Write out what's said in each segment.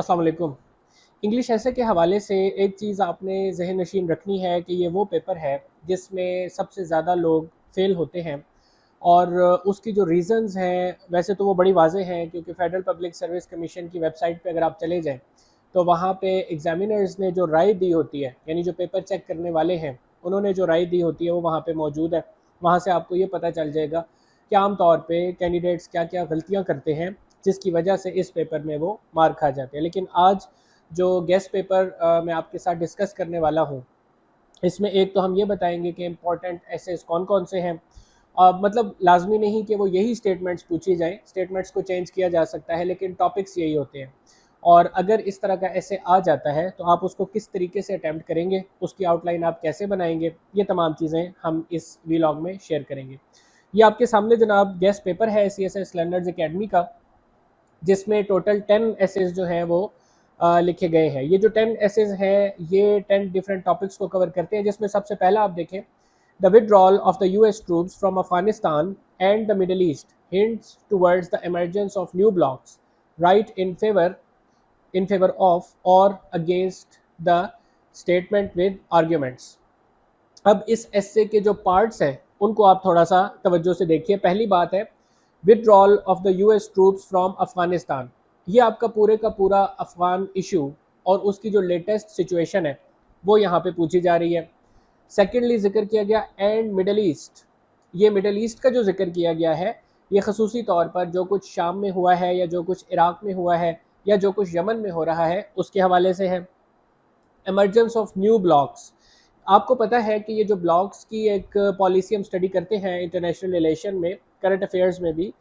अस्सलाम वालेकुम। इंग्लिश ऐसे के हवाले से एक चीज़ आपने ज़हन नशीन रखनी है कि ये वो पेपर है जिसमें सबसे ज़्यादा लोग फ़ेल होते हैं और उसकी जो रीज़न्स हैं वैसे तो वो बड़ी वाज़ेह हैं, क्योंकि फ़ेडरल पब्लिक सर्विस कमीशन की वेबसाइट पे अगर आप चले जाएँ तो वहाँ पे एग्ज़ामिनर्स ने जो राय दी होती है, यानी जो पेपर चेक करने वाले हैं, उन्होंने जो राय दी होती है वो वहाँ पे मौजूद है। वहाँ से आपको ये पता चल जाएगा कि आम तौर पे कैंडिडेट्स क्या-क्या गलतियाँ करते हैं जिसकी वजह से इस पेपर में वो मार खा जाते हैं। लेकिन आज जो गेस्ट पेपर मैं आपके साथ डिस्कस करने वाला हूँ, इसमें एक तो हम ये बताएंगे कि इम्पोर्टेंट एसेस कौन-कौन से हैं। मतलब लाज़मी नहीं कि वो यही स्टेटमेंट्स पूछी जाएँ, स्टेटमेंट्स को चेंज किया जा सकता है, लेकिन टॉपिक्स यही होते हैं। और अगर इस तरह का ऐसे आ जाता है तो आप उसको किस तरीके से अटेम्प्ट करेंगे, उसकी आउटलाइन आप कैसे बनाएँगे, ये तमाम चीज़ें हम इस वीलॉग में शेयर करेंगे। ये आपके सामने जनाब गेस्ट पेपर है सीएसएस लर्नर्स अकेडमी का, जिसमें टोटल 10 एसेज जो हैं वो लिखे गए हैं। ये जो 10 एसेज हैं ये 10 डिफरेंट टॉपिक्स को कवर करते हैं, जिसमें सबसे पहला आप देखें, the withdrawal of the US troops from Afghanistan and the middle east hints towards the emergence of new blocs, right in favour of और against the statement with arguments. अब इस एस्से के जो पार्ट्स हैं उनको आप थोड़ा सा तवज्जो से देखिए। पहली बात है withdrawal of the US troops from Afghanistan. ये आपका पूरे का पूरा अफगान इशू और उसकी जो लेटेस्ट सिचुएशन है वो यहाँ पे पूछी जा रही है। सेकेंडली जिक्र किया गया एंड मिडल ईस्ट। ये मिडल ईस्ट का जो जिक्र किया गया है ये खसूसी तौर पर जो कुछ शाम में हुआ है या जो कुछ इराक में हुआ है या जो कुछ यमन में हो रहा है उसके हवाले से है। Emergence of new blocks. आपको पता है कि ये जो ब्लॉक्स की एक पॉलिसी हम स्टडी करते हैं इंटरनेशनल रिलेशन में, करंट अफेयर्स में भी,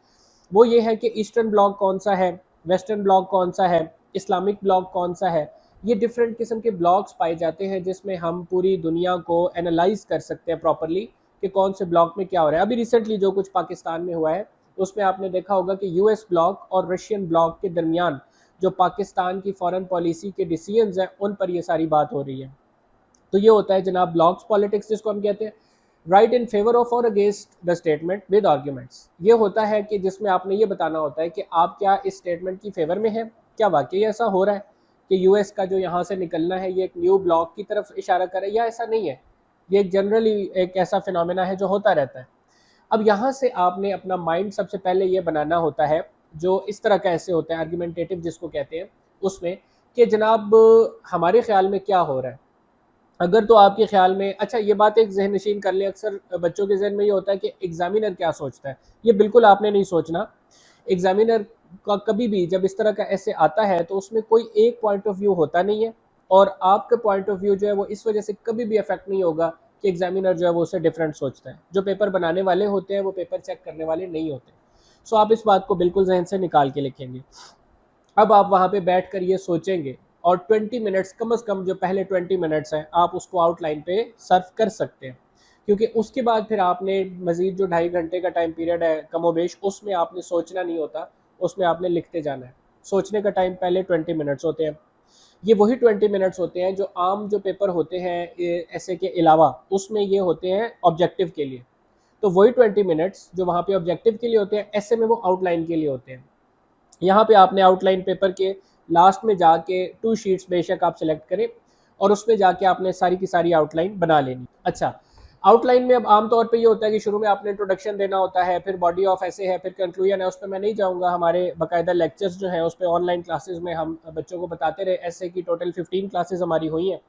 वो ये है कि ईस्टर्न ब्लॉक कौन सा है, वेस्टर्न ब्लॉक कौन सा है, इस्लामिक ब्लॉक कौन सा है। ये डिफरेंट किस्म के ब्लॉक्स पाए जाते हैं जिसमें हम पूरी दुनिया को एनालाइज कर सकते हैं प्रॉपरली कि कौन से ब्लॉक में क्या हो रहा है। अभी रिसेंटली जो कुछ पाकिस्तान में हुआ है उसमें आपने देखा होगा कि यूएस ब्लॉक और रशियन ब्लॉक के दरमियान जो पाकिस्तान की फॉरेन पॉलिसी के डिसीजंस हैं उन पर ये सारी बात हो रही है। तो ये होता है जनाब ब्लॉक्स पॉलिटिक्स, जिसको हम कहते हैं राइट इन फेवर ऑफ और against the statement with arguments. ये होता है कि जिसमें आपने ये बताना होता है कि आप क्या इस स्टेटमेंट की फेवर में है, क्या वाकई ऐसा हो रहा है कि यूएस का जो यहाँ से निकलना है ये एक न्यू ब्लॉक की तरफ इशारा करे या ऐसा नहीं है, ये एक जनरली एक ऐसा फिनोमेना है जो होता रहता है। अब यहाँ से आपने अपना माइंड सबसे पहले ये बनाना होता है, जो इस तरह का ऐसे होता है आर्ग्यूमेंटेटिव जिसको कहते हैं, उसमें कि जनाब हमारे ख्याल में क्या हो रहा है। अगर तो आपके ख्याल में, अच्छा ये बात एक जहन नशीन कर ले, अक्सर बच्चों के जहन में ये होता है कि एग्जामिनर क्या सोचता है। ये बिल्कुल आपने नहीं सोचना। एग्जामिनर का कभी भी जब इस तरह का ऐसे आता है तो उसमें कोई एक पॉइंट ऑफ व्यू होता नहीं है, और आपका पॉइंट ऑफ व्यू जो है वो इस वजह से कभी भी अफेक्ट नहीं होगा कि एग्जामिनर जो है वो उससे डिफरेंट सोचता है। जो पेपर बनाने वाले होते हैं वो पेपर चेक करने वाले नहीं होते। सो आप इस बात को बिल्कुल जहन से निकाल के लिखेंगे। अब आप वहाँ पे बैठ कर ये सोचेंगे और 20 मिनट्स, कम से कम जो पहले 20 मिनट्स हैं आप उसको आउटलाइन पे सर्व कर सकते हैं, क्योंकि उसके बाद फिर आपने मज़ीद जो 2.5 घंटे का टाइम पीरियड है कमोबेश, उसमें आपने सोचना नहीं होता, उसमें आपने लिखते जाना है। सोचने का टाइम पहले 20 मिनट्स होते हैं। ये वही 20 मिनट्स होते हैं जो आम जो पेपर होते हैं ऐसे के अलावा, उसमें ये होते हैं ऑब्जेक्टिव के लिए। तो वही 20 मिनट्स जो वहाँ पे ऑब्जेक्टिव के लिए होते हैं, ऐसे में वो आउटलाइन के लिए होते हैं। यहाँ पे आपने आउटलाइन पेपर के लास्ट में जाके 2 शीट्स बेशक आप सिलेक्ट करें और उसमें जाके आपने सारी की सारी आउटलाइन बना लेनी। अच्छा, आउटलाइन में अब आम तौर पे ये होता है कि शुरू में आपने इंट्रोडक्शन देना होता है, फिर बॉडी ऑफ ऐसे है, फिर कंक्लूजन है। उस पर मैं नहीं जाऊँगा, हमारे बाकायदा लेक्चर्स जो हैं उस पर ऑनलाइन क्लासेस में हम बच्चों को बताते रहे। ऐसे की टोटल 15 क्लासेस हमारी हुई हैं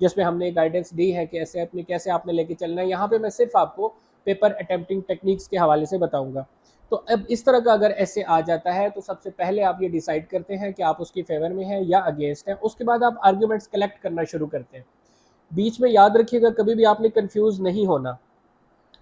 जिसमें हमने गाइडेंस दी है कि ऐसे अपनी कैसे आपने लेके चलना है। यहाँ पे मैं सिर्फ आपको पेपर अटेम्प्टिंग टेक्निक्स के हवाले से बताऊँगा। तो अब इस तरह का अगर ऐसे आ जाता है तो सबसे पहले आप ये डिसाइड करते हैं कि आप उसकी फेवर में हैं या अगेंस्ट हैं। उसके बाद आप आर्ग्यूमेंट्स कलेक्ट करना शुरू करते हैं। बीच में याद रखिएगा कभी भी आपने कंफ्यूज नहीं होना।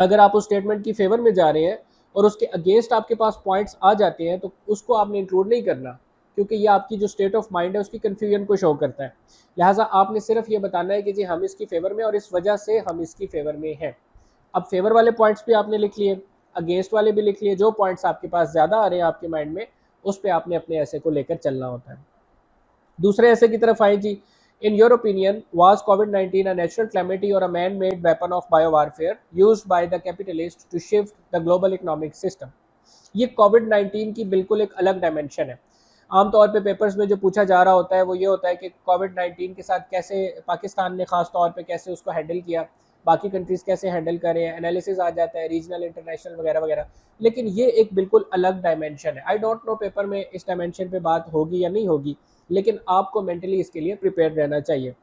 अगर आप उस स्टेटमेंट की फेवर में जा रहे हैं और उसके अगेंस्ट आपके पास पॉइंट्स आ जाते हैं तो उसको आपने इंक्लूड नहीं करना, क्योंकि ये आपकी जो स्टेट ऑफ माइंड है उसकी कन्फ्यूजन को शो करता है। लिहाजा आपने सिर्फ ये बताना है कि जी हम इसकी फेवर में और इस वजह से हम इसकी फेवर में हैं। अब फेवर वाले पॉइंट्स भी आपने लिख लिए, अगेंस्ट वाले भी लिख लिए। जो पॉइंट्स आपके पास ज़्यादा आ रहे हैं आपके माइंड में, उस पर आपने अपने ऐसे को लेकर चलना होता है। दूसरे ऐसे की तरफ आए जी, इन योर ओपिनियन वाज कोविड-19 अ नेचुरल कैलेमिटी और a man made weapon of bio warfare used by the capitalist to shift the global economic system. ये कोविड-19 की बिल्कुल एक अलग डायमेंशन है। आमतौर पे पेपर्स में जो पूछा जा रहा होता है वो ये होता है कि कोविड-19 के साथ कैसे पाकिस्तान ने ख़ास तौर पे कैसे उसको हैंडल किया, बाकी कंट्रीज़ कैसे हैंडल कर रहे हैं, एनालिसिस आ जाता है, रीजनल, इंटरनेशनल वगैरह वगैरह। लेकिन ये एक बिल्कुल अलग डायमेंशन है। आई डोंट नो पेपर में इस डायमेंशन पे बात होगी या नहीं होगी, लेकिन आपको मेंटली इसके लिए प्रिपेयर रहना चाहिए।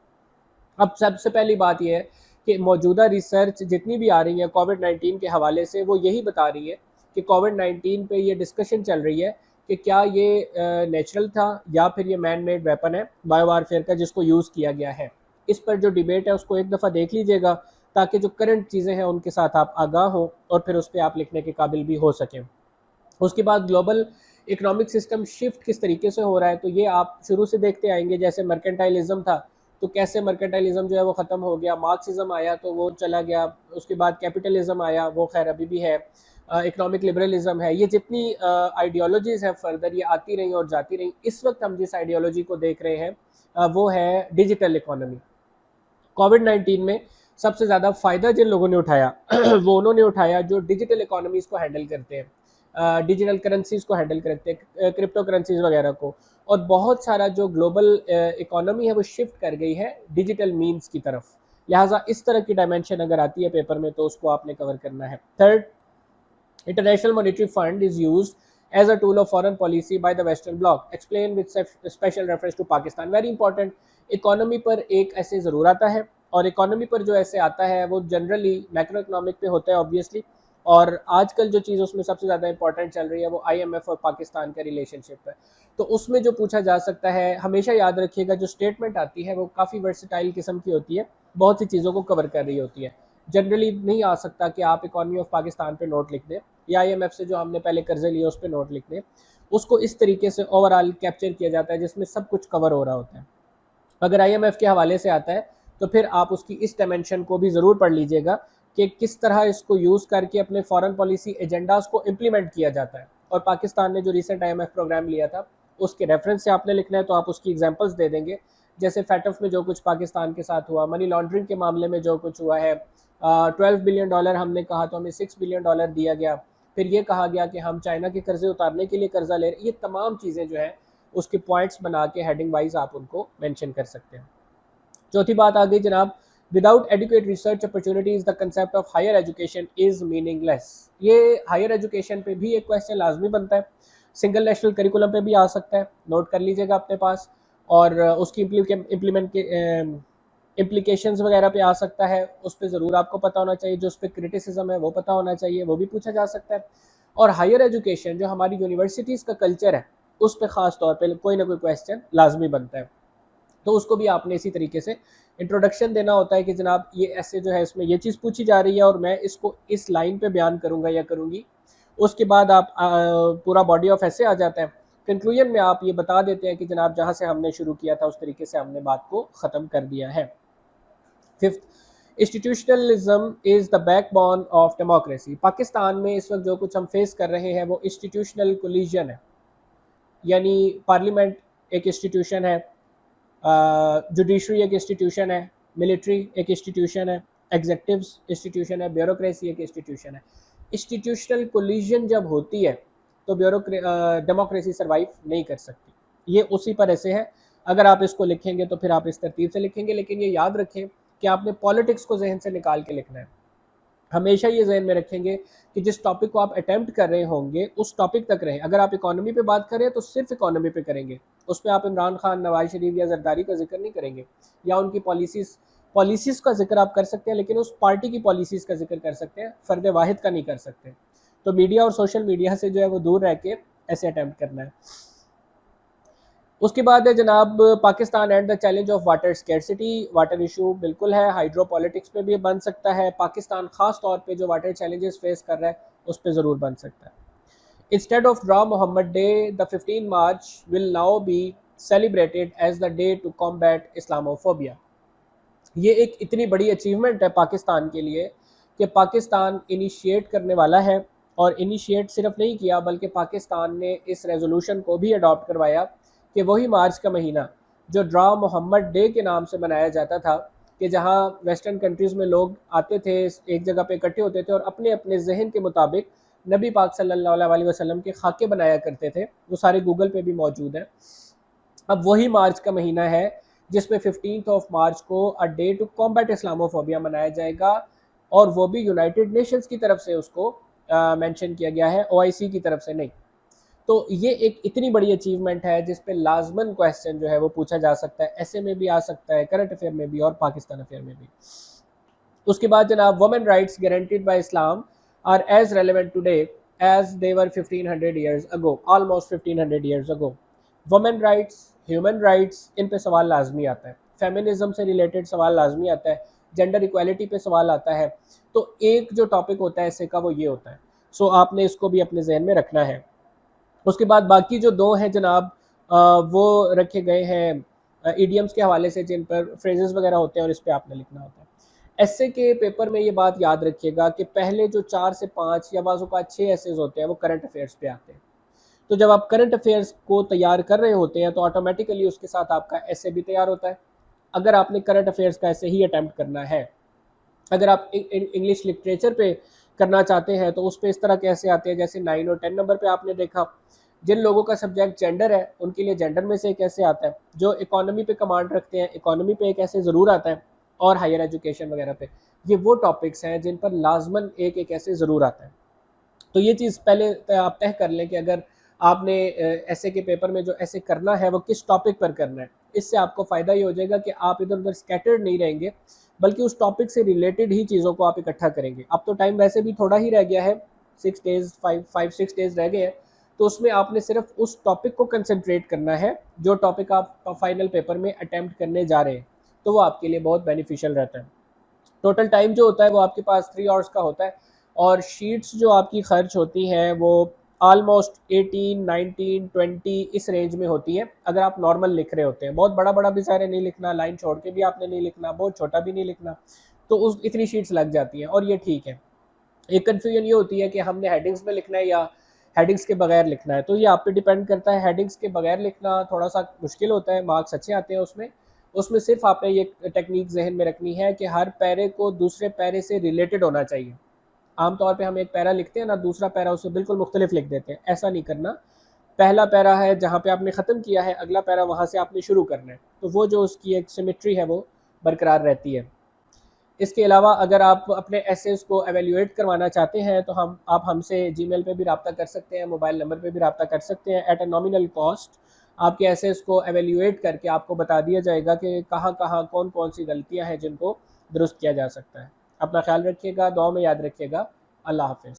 अब सबसे पहली बात ये है कि मौजूदा रिसर्च जितनी भी आ रही है कोविड-19 के हवाले से, वो यही बता रही है कि कोविड-19 पे ये डिस्कशन चल रही है कि क्या ये नेचुरल था या फिर ये मैन मेड वेपन है बायो वारफेयर का जिसको यूज़ किया गया है। इस पर जो डिबेट है उसको एक दफ़ा देख लीजिएगा, ताकि जो करंट चीज़ें हैं उनके साथ आप आगाह हो और फिर उस पर आप लिखने के काबिल भी हो सकें। उसके बाद ग्लोबल इकोनॉमिक सिस्टम शिफ्ट किस तरीके से हो रहा है, तो ये आप शुरू से देखते आएंगे। जैसे मर्केंटाइलिज्म था, तो कैसे मर्केंटाइलिज्म जो है वो ख़त्म हो गया, मार्क्सिज्म आया तो वो चला गया, उसके बाद कैपिटलिज्म आया, वो खैर अभी भी है, इकोनॉमिक लिबरलिज्म है। ये जितनी आइडियोलॉजीज़ हैं फर्दर ये आती रही और जाती रही। इस वक्त हम जिस आइडियोलॉजी को देख रहे हैं वो है डिजिटल इकोनॉमी। कोविड-19 में सबसे ज़्यादा फ़ायदा जिन लोगों ने उठाया वो उन्होंने उठाया जो डिजिटल इकोनॉमीज़ को हैंडल करते हैं, डिजिटल करेंसीज़ को हैंडल करते हैं, क्रिप्टो करेंसीज़ वगैरह को। और बहुत सारा जो ग्लोबल इकोनॉमी है वो शिफ्ट कर गई है डिजिटल मीन्स की तरफ। लिहाजा इस तरह की डायमेंशन अगर आती है पेपर में तो उसको आपने कवर करना है। Third, International Monetary Fund is used as a tool of foreign policy by the Western Bloc. Explain with special reference to Pakistan. Very important. Economy पर एक ऐसे ज़रूर आता है, और इकोनॉमी पर जो ऐसे आता है वो जनरली मैक्रो इकोनॉमिक पे होता है ऑब्वियसली। और आजकल जो चीज़ उसमें सबसे ज़्यादा इंपॉर्टेंट चल रही है वो IMF और पाकिस्तान का रिलेशनशिप है। तो उसमें जो पूछा जा सकता है, हमेशा याद रखिएगा जो स्टेटमेंट आती है वो काफ़ी वर्सेटाइल किस्म की होती है, बहुत सी चीज़ों को कवर कर रही होती है। जनरली नहीं आ सकता कि आप इकोनॉमी ऑफ पाकिस्तान पे नोट लिख दें या IMF से जो हमने पहले कर्जे लिए उस पर नोट लिख दें। उसको इस तरीके से ओवरऑल कैप्चर किया जाता है जिसमें सब कुछ कवर हो रहा होता है। अगर IMF के हवाले से आता है तो फिर आप उसकी इस डायमेंशन को भी ज़रूर पढ़ लीजिएगा कि किस तरह इसको यूज़ करके अपने फॉरेन पॉलिसी एजेंडाज को इम्प्लीमेंट किया जाता है। और पाकिस्तान ने जो रिसेंट IMF प्रोग्राम लिया था उसके रेफरेंस से आपने लिखना है, तो आप उसकी एग्जांपल्स दे देंगे। जैसे फैटफ में जो कुछ पाकिस्तान के साथ हुआ, मनी लॉन्ड्रिंग के मामले में जो कुछ हुआ है, 12 बिलियन डॉलर हमने कहा तो हमें 6 बिलियन डॉलर दिया गया। फिर ये कहा गया कि हम चाइना के कर्जे उतारने के लिए कर्जा ले रहे। ये तमाम चीज़ें जो है उसके पॉइंट्स बना के हेडिंग वाइज आप उनको मेंशन कर सकते हैं। चौथी बात आ गई जनाब, without adequate research opportunities the concept of higher education is meaningless. ये हायर एजुकेशन पे भी एक क्वेश्चन लाजमी बनता है, सिंगल नेशनल करिकुलम पे भी आ सकता है, नोट कर लीजिएगा अपने पास। और उसकी इम्प्लीमेंट के इम्प्लीकेशंस वगैरह पे आ सकता है, उस पर ज़रूर आपको पता होना चाहिए। जो उस पर क्रिटिसिज्म है वो पता होना चाहिए, वो भी पूछा जा सकता है। और हायर एजुकेशन जो हमारी यूनिवर्सिटीज़ का कल्चर है उस पर ख़ास तौर पर कोई ना कोई क्वेश्चन लाजमी बनता है, तो उसको भी आपने इसी तरीके से इंट्रोडक्शन देना होता है कि जनाब ये ऐसे जो है इसमें ये चीज़ पूछी जा रही है और मैं इसको इस लाइन पे बयान करूँगा या करूँगी। उसके बाद आप पूरा बॉडी ऑफ ऐसे आ जाता है। कंक्लूजन में आप ये बता देते हैं कि जनाब जहाँ से हमने शुरू किया था उस तरीके से हमने बात को ख़त्म कर दिया है। Fifth, institutionalism is the backbone of democracy. Pakistan में इस वक्त जो कुछ हम फेस कर रहे हैं वो इंस्टीट्यूशनल कोलिजन है, यानी पार्लियामेंट एक इंस्टीट्यूशन है, जुडिशरी एक इंस्टीट्यूशन है, मिलिट्री एक इंस्टीट्यूशन है, एग्जेक्टिव्स इंस्टीट्यूशन है, ब्यूरोक्रेसी एक इंस्टीट्यूशन है। इंस्टीट्यूशनल कोलिजन जब होती है तो डेमोक्रेसी सर्वाइव नहीं कर सकती। ये उसी पर ऐसे है। अगर आप इसको लिखेंगे तो फिर आप इस तरतीब से लिखेंगे, लेकिन ये याद रखें कि आपने पॉलिटिक्स को जहन से निकाल के लिखना है। हमेशा ये जहन में रखेंगे कि जिस टॉपिक को आप अटेम्प्ट कर रहे होंगे उस टॉपिक तक रहें। अगर आप इकोनॉमी पे बात करें तो सिर्फ इकोनॉमी पे करेंगे, उसमें आप इमरान खान, नवाज शरीफ या जरदारी का जिक्र नहीं करेंगे, या उनकी पॉलिसीज़ का जिक्र आप कर सकते हैं, लेकिन उस पार्टी की पॉलिसीज़ का जिक्र कर सकते हैं, फ़र्द वाहिद का नहीं कर सकते। तो मीडिया और सोशल मीडिया से जो है वो दूर रह के ऐसे अटैम्प्ट करना है। उसके बाद है जनाब Pakistan and the challenge of water scarcity. Water issue बिल्कुल है, हाइड्रो पॉलिटिक्स पे भी बन सकता है। पाकिस्तान ख़ास तौर पे जो वाटर चैलेंजेस फेस कर रहा है उस पर ज़रूर बन सकता है। Instead of draw Mohammad day, the 15 March will now be celebrated as the day to combat Islamophobia. ये एक इतनी बड़ी अचीवमेंट है पाकिस्तान के लिए कि पाकिस्तान इनिशिएट करने वाला है, और इनिशिएट सिर्फ नहीं किया बल्कि पाकिस्तान ने इस रेजोल्यूशन को भी अडॉप्ट करवाया कि वही मार्च का महीना जो ड्रा मोहम्मद डे के नाम से मनाया जाता था, कि जहां वेस्टर्न कंट्रीज़ में लोग आते थे, एक जगह पे इकट्ठे होते थे और अपने अपने जहन के मुताबिक नबी पाक सल्लल्लाहु अलैहि वसल्लम के खाके बनाया करते थे, वो सारे गूगल पे भी मौजूद हैं। अब वही मार्च का महीना है जिसमें 15 ऑफ मार्च को a day to combat Islamophobia मनाया जाएगा, और वो भी यूनाइटेड नेशंस की तरफ से उसको मेंशन किया गया है, ओआईसी की तरफ से नहीं। तो ये एक इतनी बड़ी अचीवमेंट है जिस पे लाजमन क्वेश्चन जो है वो पूछा जा सकता है, ऐसे में भी आ सकता है, करंट अफेयर में भी और पाकिस्तान अफेयर में भी। उसके बाद जनाब, women rights guaranteed by Islam are as relevant today as they were 1500 years ago, almost 1500 years ago. Women rights, human rights, इन पे सवाल लाजमी आता है, फेमिनिज्म से रिलेटेड सवाल लाजमी आता है, जेंडर इक्वालिटी पे सवाल आता है। तो एक जो टॉपिक होता है ऐसे का वो ये होता है। सो आपने इसको भी अपने जहन में रखना है। उसके बाद बाकी जो दो हैं जनाब, वो रखे गए हैं इडियम्स के हवाले से, जिन पर फ्रेजेस वगैरह होते हैं और इस पे आपने लिखना होता है। एस्से के पेपर में ये बात याद रखिएगा कि पहले जो 4 से 5 या बाज़ औक़ात 6 एसेज होते हैं वो करंट अफेयर्स पे आते हैं। तो जब आप करंट अफेयर्स को तैयार कर रहे होते हैं तो ऑटोमेटिकली उसके साथ आपका एसे भी तैयार होता है। अगर आपने करंट अफेयर्स का ऐसे ही अटैम्प्ट करना है, अगर आप इंग्लिश लिटरेचर पे करना चाहते हैं तो उस पे इस तरह के ऐसे आते हैं जैसे 9 और 10 नंबर पे आपने देखा। जिन लोगों का सब्जेक्ट जेंडर है उनके लिए जेंडर में से एक ऐसे आता है, जो इकोनॉमी पे कमांड रखते हैं इकोनॉमी पे एक ऐसे ज़रूर आता है, और हायर एजुकेशन वगैरह पे। ये वो टॉपिक्स हैं जिन पर लाजमन एक एक ऐसे ज़रूर आता है। तो ये चीज़ पहले आप तय कर लें कि अगर आपने ऐसे के पेपर में जो ऐसे करना है वो किस टॉपिक पर करना है। इससे आपको फ़ायदा ये हो जाएगा कि आप इधर उधर स्कैटर्ड नहीं रहेंगे, बल्कि उस टॉपिक से रिलेटेड ही चीज़ों को आप इकट्ठा करेंगे। अब तो टाइम वैसे भी थोड़ा ही रह गया है, 6 डेज़ 5-6 डेज़ रह गए हैं। तो उसमें आपने सिर्फ उस टॉपिक को कंसंट्रेट करना है जो टॉपिक आप फाइनल पेपर में अटेम्प्ट करने जा रहे हैं, तो वो आपके लिए बहुत बेनिफिशियल रहता है। टोटल टाइम जो होता है वो आपके पास 3 आवर्स का होता है, और शीट्स जो आपकी खर्च होती हैं वो ऑलमोस्ट 18, 19, 20 इस रेंज में होती है। अगर आप नॉर्मल लिख रहे होते हैं, बहुत बड़ा बड़ा भी सारे नहीं लिखना, लाइन छोड़ के भी आपने नहीं लिखना, बहुत छोटा भी नहीं लिखना, तो उस इतनी शीट्स लग जाती हैं, और ये ठीक है। एक कन्फ्यूजन ये होती है कि हमने हेडिंग्स में लिखना है या हेडिंग्स के बगैर लिखना है, तो ये आप पे डिपेंड करता है। हेडिंग्स के बगैर लिखना थोड़ा सा मुश्किल होता है, मार्क्स अच्छे आते हैं उसमें। उसमें सिर्फ आपने ये टेक्निक जहन में रखनी है कि हर पैरे को दूसरे पैरे से रिलेटेड होना चाहिए। आमतौर पे हम एक पैरा लिखते हैं ना, दूसरा पैरा उससे बिल्कुल मुख्तलिफ लिख देते हैं, ऐसा नहीं करना। पहला पैरा है जहाँ पे आपने ख़त्म किया है, अगला पैरा वहाँ से आपने शुरू करना है, तो वो जो उसकी एक सिमेट्री है वो बरकरार रहती है। इसके अलावा अगर आप अपने एसेस को एवेल्यूएट करवाना चाहते हैं तो आप हमसे जीमेल पे भी रब्ता कर सकते हैं, मोबाइल नंबर पे भी रब्ता कर सकते हैं। एट अ नॉमिनल कॉस्ट आपके एसेस को एवेल्यूएट करके आपको बता दिया जाएगा कि कहाँ कहाँ कौन कौन सी गलतियाँ हैं जिनको दुरुस्त किया जा सकता है। अपना ख्याल रखिएगा, दुआ में याद रखिएगा। अल्लाह हाफ़िज़।